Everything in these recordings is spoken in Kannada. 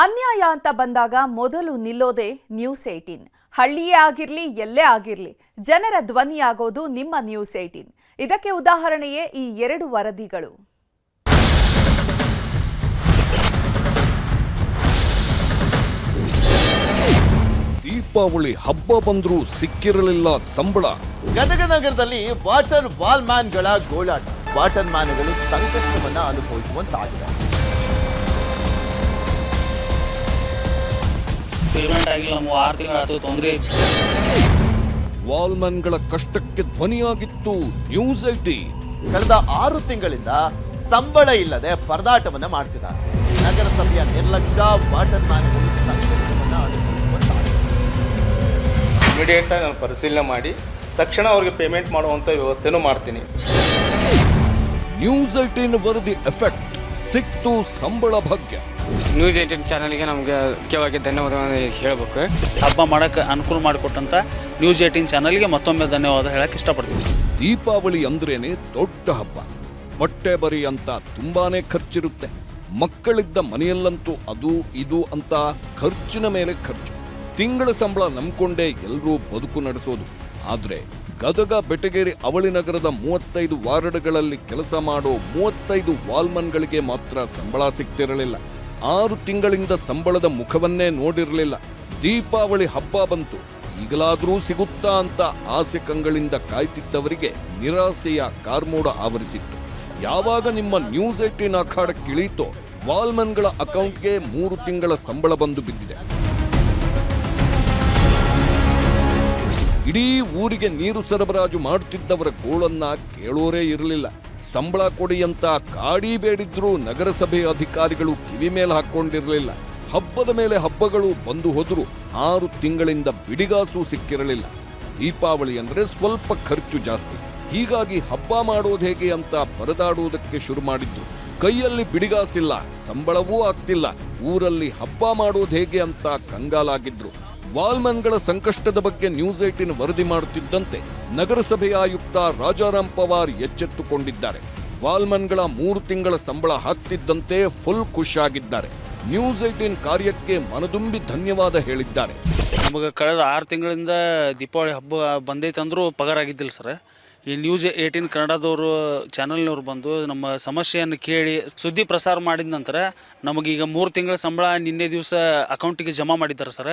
ಅನ್ಯಾಯ ಅಂತ ಬಂದಾಗ ಮೊದಲು ನಿಲ್ಲೋದೇ ನ್ಯೂಸ್ 18. ಹಳ್ಳಿಯೇ ಆಗಿರ್ಲಿ ಎಲ್ಲೇ ಆಗಿರ್ಲಿ ಜನರ ಧ್ವನಿಯಾಗೋದು ನಿಮ್ಮ ನ್ಯೂಸ್ 18. ಇದಕ್ಕೆ ಉದಾಹರಣೆಯೇ ಈ ಎರಡು ವರದಿಗಳು. ದೀಪಾವಳಿ ಹಬ್ಬ ಬಂದರೂ ಸಿಕ್ಕಿರಲಿಲ್ಲ ಸಂಬಳ. ಗದಗ ನಗರದಲ್ಲಿ ವಾಟರ್ ವಾಲ್ ಮ್ಯಾನ್ಗಳ ಗೋಳಾಟ. ವಾಟರ್ ಮ್ಯಾನ್ಗಳು ಸಂಕಷ್ಟವನ್ನ ಅನುಭವಿಸುವಂತಾಗಿದೆ. ಪೇಮೆಂಟ್ ಆಗಿಲ್ಲ, 6 ತಿಂಗಳಾಯ್ತು, ತೊಂದರೆ. ವಾಲ್ಮನ್ಗಳ ಕಷ್ಟಕ್ಕೆ ಧ್ವನಿಯಾಗಿತ್ತು ನ್ಯೂಸ್ 18. ಕಳೆದ 6 ತಿಂಗಳಿಂದ ಸಂಬಳ ಇಲ್ಲದೆ ಪರದಾಟವನ್ನ ಮಾಡ್ತಿದ್ದಾರೆ. ನಗರಸಭೆಯ ನಿರ್ಲಕ್ಷ್ಯ ವಾಟರ್ ಮ್ಯಾನ್ಗಳು ಸಂಕಷ್ಟವನ್ನ ಅನುಭವಿಸುವಂತಾಗಿದೆ. ಇಮಿಡಿಯೇಟ್ ಆಗಿ ನಾನು ಪರಿಶೀಲನೆ ಮಾಡಿ ತಕ್ಷಣ ಅವ್ರಿಗೆ ಪೇಮೆಂಟ್ ಮಾಡುವಂತ ವ್ಯವಸ್ಥೆನೂ ಮಾಡ್ತೀನಿ. ನ್ಯೂಸ್ 18 ವರದಿ ಎಫೆಕ್ಟ್, ಸಿಕ್ತು ಸಂಬಳ ಭಾಗ್ಯ. ನ್ಯೂಸ್ 18 ಚಾನಲ್ಗೆ ನಮಗೆ ಮುಖ್ಯವಾಗಿ ಧನ್ಯವಾದಗಳನ್ನು ಹೇಳಬೇಕು. ಹಬ್ಬ ಮಾಡೋಕ್ಕೆ ಅನುಕೂಲ ಮಾಡಿಕೊಟ್ಟಂತ ನ್ಯೂಸ್ 18 ಚಾನಲ್ಗೆ ಮತ್ತೊಮ್ಮೆ ಧನ್ಯವಾದ ಹೇಳಕ್ಕೆ ಇಷ್ಟಪಡ್ತೀನಿ. ದೀಪಾವಳಿ ಅಂದ್ರೇನೆ ದೊಡ್ಡ ಹಬ್ಬ. ಬಟ್ಟೆ ಬರಿ ಅಂತ ತುಂಬಾನೇ ಖರ್ಚಿರುತ್ತೆ. ಮಕ್ಕಳಿದ್ದ ಮನೆಯಲ್ಲಂತೂ ಅದು ಇದು ಅಂತ ಖರ್ಚಿನ ಮೇಲೆ ಖರ್ಚು. ತಿಂಗಳ ಸಂಬಳ ನಂಬ್ಕೊಂಡೇ ಎಲ್ಲರೂ ಬದುಕು ನಡೆಸೋದು. ಆದ್ರೆ ಗದಗ, ಬೆಟಗೇರಿ, ಅವಳಿ ನಗರದ 35 ವಾರ್ಡ್ಗಳಲ್ಲಿ ಕೆಲಸ ಮಾಡೋ 35 ವಾಲ್ಮನ್ಗಳಿಗೆ ಮಾತ್ರ ಸಂಬಳ ಸಿಗ್ತಿರಲಿಲ್ಲ. 6 ತಿಂಗಳಿಂದ ಸಂಬಳದ ಮುಖವನ್ನೇ ನೋಡಿರಲಿಲ್ಲ. ದೀಪಾವಳಿ ಹಬ್ಬ ಬಂತು, ಈಗಲಾದರೂ ಸಿಗುತ್ತಾ ಅಂತ ಆಸೆ ಕಂಗಳಿಂದ ಕಾಯ್ತಿದ್ದವರಿಗೆ ನಿರಾಸೆಯ ಕಾರ್ಮೋಡ ಆವರಿಸಿತ್ತು. ಯಾವಾಗ ನಿಮ್ಮ ನ್ಯೂಸ್ 18 ಅಖಾಡಕ್ಕಿಳೀತೋ ವಾಲ್ಮನ್ಗಳ ಅಕೌಂಟ್ಗೆ 3 ತಿಂಗಳ ಸಂಬಳ ಬಂದು ಬಿದ್ದಿದೆ. ಇಡೀ ಊರಿಗೆ ನೀರು ಸರಬರಾಜು ಮಾಡುತ್ತಿದ್ದವರ ಗೋಳನ್ನ ಕೇಳೋರೇ ಇರಲಿಲ್ಲ. ಸಂಬಳ ಕೊಡಿ ಅಂತ ಕಾಡಿ ಬೇಡಿದ್ರೂ ನಗರಸಭೆ ಅಧಿಕಾರಿಗಳು ಕಿವಿ ಮೇಲೆ ಹಾಕೊಂಡಿರಲಿಲ್ಲ. ಹಬ್ಬದ ಮೇಲೆ ಹಬ್ಬಗಳು ಬಂದು ಹೋದರೂ 6 ತಿಂಗಳಿಂದ ಬಿಡಿಗಾಸು ಸಿಕ್ಕಿರಲಿಲ್ಲ. ದೀಪಾವಳಿ ಅಂದ್ರೆ ಸ್ವಲ್ಪ ಖರ್ಚು ಜಾಸ್ತಿ. ಹೀಗಾಗಿ ಹಬ್ಬ ಮಾಡೋದು ಹೇಗೆ ಅಂತ ಪರದಾಡುವುದಕ್ಕೆ ಶುರು ಮಾಡಿದ್ರು. ಕೈಯಲ್ಲಿ ಬಿಡಿಗಾಸಿಲ್ಲ, ಸಂಬಳವೂ ಆಗ್ತಿಲ್ಲ. ಊರಲ್ಲಿ ಹಬ್ಬ ಮಾಡೋದು ಹೇಗೆ ಅಂತ ಕಂಗಾಲಾಗಿದ್ರು. ವಾಲ್ಮನ್ಗಳ ಸಂಕಷ್ಟದ ಬಗ್ಗೆ ನ್ಯೂಸ್ 18 ವರದಿ ಮಾಡುತ್ತಿದ್ದಂತೆ ನಗರಸಭೆಯ ಆಯುಕ್ತ ರಾಜಾರಾಮ್ ಪವಾರ್ ಎಚ್ಚೆತ್ತುಕೊಂಡಿದ್ದಾರೆ. ವಾಲ್ಮನ್ಗಳ 3 ತಿಂಗಳ ಸಂಬಳ ಹಾಕ್ತಿದ್ದಂತೆ ಫುಲ್ ಖುಷಿಯಾಗಿದ್ದಾರೆ. ನ್ಯೂಸ್ 18 ಕಾರ್ಯಕ್ಕೆ ಮನದುಂಬಿ ಧನ್ಯವಾದ ಹೇಳಿದ್ದಾರೆ. ನಮಗೆ ಕಳೆದ 6 ತಿಂಗಳಿಂದ ದೀಪಾವಳಿ ಹಬ್ಬ ಬಂದೈತಂದ್ರೂ ಪಗಾರ ಆಗಿದ್ದಿಲ್ಲ ಸರ್. ಈ ನ್ಯೂಸ್ 18 ಕನ್ನಡದವರು ಚಾನಲ್ನವ್ರು ಬಂದು ನಮ್ಮ ಸಮಸ್ಯೆಯನ್ನು ಕೇಳಿ ಸುದ್ದಿ ಪ್ರಸಾರ ಮಾಡಿದ ನಂತರ ನಮಗೀಗ 3 ತಿಂಗಳ ಸಂಬಳ ನಿನ್ನೆ ದಿವಸ ಅಕೌಂಟಿಗೆ ಜಮಾ ಮಾಡಿದ್ದಾರೆ ಸರ್.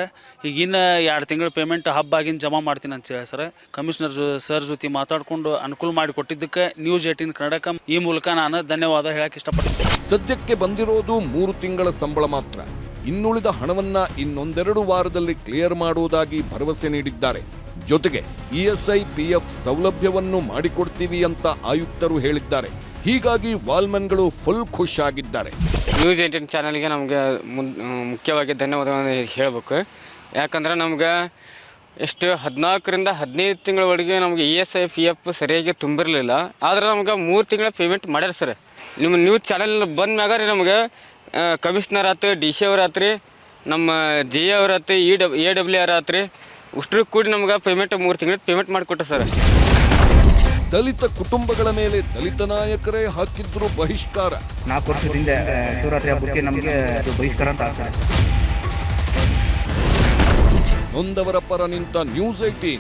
ಈಗಿನ್ನ 2 ತಿಂಗಳ ಪೇಮೆಂಟ್ ಹಬ್ಬ ಆಗಿನ ಜಮಾ ಮಾಡ್ತೀನಿ ಅಂತ ಹೇಳಿ ಸರ್. ಕಮಿಷನರ್ ಸರ್ ಜೊತೆ ಮಾತಾಡಿಕೊಂಡು ಅನುಕೂಲ ಮಾಡಿಕೊಟ್ಟಿದ್ದಕ್ಕೆ ನ್ಯೂಸ್ 18 ಕನ್ನಡಕ್ಕೆ ಈ ಮೂಲಕ ನಾನು ಧನ್ಯವಾದ ಹೇಳಕ್ಕೆ ಇಷ್ಟಪಡ್ತೀನಿ. ಸದ್ಯಕ್ಕೆ ಬಂದಿರೋದು 3 ತಿಂಗಳ ಸಂಬಳ ಮಾತ್ರ. ಇನ್ನುಳಿದ ಹಣವನ್ನ ಇನ್ನೊಂದೆರಡು ವಾರದಲ್ಲಿ ಕ್ಲಿಯರ್ ಮಾಡುವುದಾಗಿ ಭರವಸೆ ನೀಡಿದ್ದಾರೆ. ಜೊತೆಗೆ ESI PF ಸೌಲಭ್ಯವನ್ನು ಮಾಡಿಕೊಡ್ತೀವಿ ಅಂತ ಆಯುಕ್ತರು ಹೇಳಿದ್ದಾರೆ. ಹೀಗಾಗಿ ವಾಲ್ಮನ್ಗಳು ಫುಲ್ ಖುಷಿಯಾಗಿದ್ದಾರೆ. ನ್ಯೂಸ್ 18 ಚಾನಲ್ಗೆ ನಮಗೆ ಮುಖ್ಯವಾಗಿ ಧನ್ಯವಾದಗಳನ್ನು ಹೇಳಬೇಕು. ಯಾಕಂದ್ರೆ ನಮ್ಗೆ ಎಷ್ಟು 14ರಿಂದ 15 ತಿಂಗಳವರೆಗೆ ನಮಗೆ ESI PF ಸರಿಯಾಗಿ ತುಂಬಿರಲಿಲ್ಲ. ಆದ್ರೆ ನಮ್ಗೆ 3 ತಿಂಗಳ ಪೇಮೆಂಟ್ ಮಾಡ್ಯಾರ ಸರ್. ನಿಮ್ಮ ನ್ಯೂಸ್ ಚಾನಲ್ ಬಂದ ಮ್ಯಾಗ ರೀ ನಮ್ಗೆ ಕಮಿಷನರ್ ಆಯ್ತು, DC ಅವರಾತ್ರಿ, ನಮ್ಮ GA ಅವರಾತ್ರಿ, AWR ಆತ್ರಿ, ಉಷ್ಟ್ರು ಕೂಡಿ ನಮ್ಗೆ ಪೇಮೆಂಟ್ 3 ತಿಂಗಳ ಪೇಮೆಂಟ್ ಮಾಡಿಕೊಟ್ಟ ಸರ್. ದಲಿತ ಕುಟುಂಬಗಳ ಮೇಲೆ ದಲಿತ ನಾಯಕರೇ ಹಾಕಿದ್ರು ಬಹಿಷ್ಕಾರ. 4 ವರ್ಷದಿಂದ ಶಿವರಾತ್ರಿ ಹಬ್ಬಕ್ಕೆ ನಮಗೆ ಬಹಿಷ್ಕಾರ ಅಂತ ಆಗ್ತಾರೆ. ನೊಂದವರ ಪರ ನಿಂತ ನ್ಯೂಸ್ 18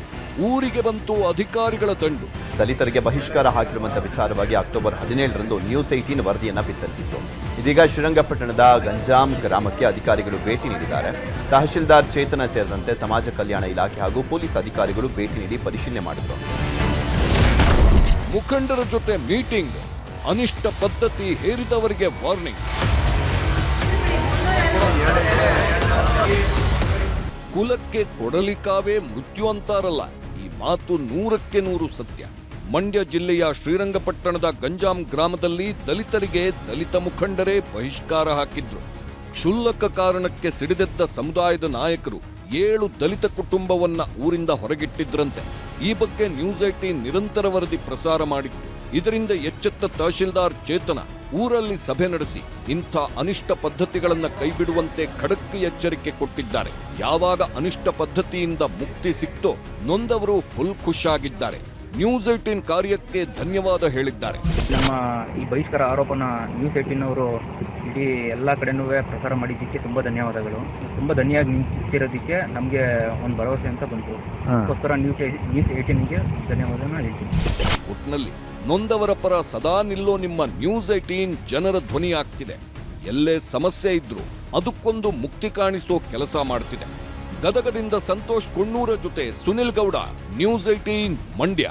ಊರಿಗೆ ಬಂತು ಅಧಿಕಾರಿಗಳ ತಂಡು. ದಲಿತರಿಗೆ ಬಹಿಷ್ಕಾರ ಹಾಕಿರುವಂತಹ ವಿಚಾರವಾಗಿ ಅಕ್ಟೋಬರ್ 17ರಂದು ನ್ಯೂಸ್ 18 ವರದಿಯನ್ನ ಬಿತ್ತರಿಸಿತ್ತು. ಇದೀಗ ಶ್ರೀರಂಗಪಟ್ಟಣದ ಗಂಜಾಂ ಗ್ರಾಮಕ್ಕೆ ಅಧಿಕಾರಿಗಳು ಭೇಟಿ ನೀಡಿದ್ದಾರೆ. ತಹಶೀಲ್ದಾರ್ ಚೇತನ ಸೇರಿದಂತೆ ಸಮಾಜ ಕಲ್ಯಾಣ ಇಲಾಖೆ ಹಾಗೂ ಪೊಲೀಸ್ ಅಧಿಕಾರಿಗಳು ಭೇಟಿ ನೀಡಿ ಪರಿಶೀಲನೆ ಮಾಡಿದರು. ಮುಖಂಡರ ಜೊತೆ ಮೀಟಿಂಗ್, ಅನಿಷ್ಟ ಪದ್ಧತಿ ಹೇರಿದವರಿಗೆ ವಾರ್ನಿಂಗ್. ಕುಲಕ್ಕೆ ಕೊಡಲಿಕಾವೇ ಮೃತ್ಯು ಅಂತಾರಲ್ಲ, ಈ ಮಾತು 100ಕ್ಕೆ 100 ಸತ್ಯ. ಮಂಡ್ಯ ಜಿಲ್ಲೆಯ ಶ್ರೀರಂಗಪಟ್ಟಣದ ಗಂಜಾಂ ಗ್ರಾಮದಲ್ಲಿ ದಲಿತರಿಗೆ ದಲಿತ ಮುಖಂಡರೇ ಬಹಿಷ್ಕಾರ ಹಾಕಿದ್ರು. ಕ್ಷುಲ್ಲಕ ಕಾರಣಕ್ಕೆ ಸಿಡಿದೆದ್ದ ಸಮುದಾಯದ ನಾಯಕರು 7 ದಲಿತ ಕುಟುಂಬವನ್ನ ಊರಿಂದ ಹೊರಗಿಟ್ಟಿದ್ರಂತೆ. ಈ ಬಗ್ಗೆ ನ್ಯೂಸ್ 18 ನಿರಂತರ ವರದಿ ಪ್ರಸಾರ ಮಾಡಿತ್ತು. ಇದರಿಂದ ಎಚ್ಚೆತ್ತ ತಹಶೀಲ್ದಾರ್ ಚೇತನ ಊರಲ್ಲಿ ಸಭೆ ನಡೆಸಿ ಇಂಥ ಅನಿಷ್ಟ ಪದ್ಧತಿಗಳನ್ನ ಕೈಬಿಡುವಂತೆ ಖಡಕ್ ಎಚ್ಚರಿಕೆ ಕೊಟ್ಟಿದ್ದಾರೆ. ಯಾವಾಗ ಅನಿಷ್ಟ ಪದ್ಧತಿಯಿಂದ ಮುಕ್ತಿ ಸಿಕ್ತೋ ನೊಂದವರು ಫುಲ್ ಖುಷಿಯಾಗಿದ್ದಾರೆ. ನ್ಯೂಸ್ 18 ಕಾರ್ಯಕ್ಕೆ ಧನ್ಯವಾದ ಹೇಳಿದ್ದಾರೆ. ನಮ್ಮ ಈ ಬಹಿಷ್ಕಾರ ಆರೋಪನ ನ್ಯೂಸ್ 18 ಅವರು ಇಡೀ ಎಲ್ಲ ಕಡೆನೂ ಪ್ರಸಾರ ಮಾಡಿದ್ದಕ್ಕೆ ತುಂಬ ಧನ್ಯವಾದಗಳು. ತುಂಬ ಧನ್ಯವಾಗಿ ನಿಂತಿರೋದಕ್ಕೆ ನಮಗೆ ಒಂದು ಭರವಸೆ ಅಂತ ಬಂತು. ಅದಕ್ಕೋಸ್ಕರ ನ್ಯೂಸ್ 18ಗೆ ಧನ್ಯವಾದನ ಹೇಳ್ತೀನಿ. ಒಟ್ನಲ್ಲಿ ನೊಂದವರ ಪರ ಸದಾ ನಿಲ್ಲೋ ನಿಮ್ಮ ನ್ಯೂಸ್ 18 ಜನರ ಧ್ವನಿ ಆಗ್ತಿದೆ. ಎಲ್ಲೇ ಸಮಸ್ಯೆ ಇದ್ರೂ ಅದಕ್ಕೊಂದು ಮುಕ್ತಿ ಕಾಣಿಸೋ ಕೆಲಸ ಮಾಡ್ತಿದೆ. ಗದಗದಿಂದ ಸಂತೋಷ್ ಕುಣ್ಣೂರ ಜೊತೆ ಸುನಿಲ್ ಗೌಡ, ನ್ಯೂಸ್ 18 ಮಂಡ್ಯ.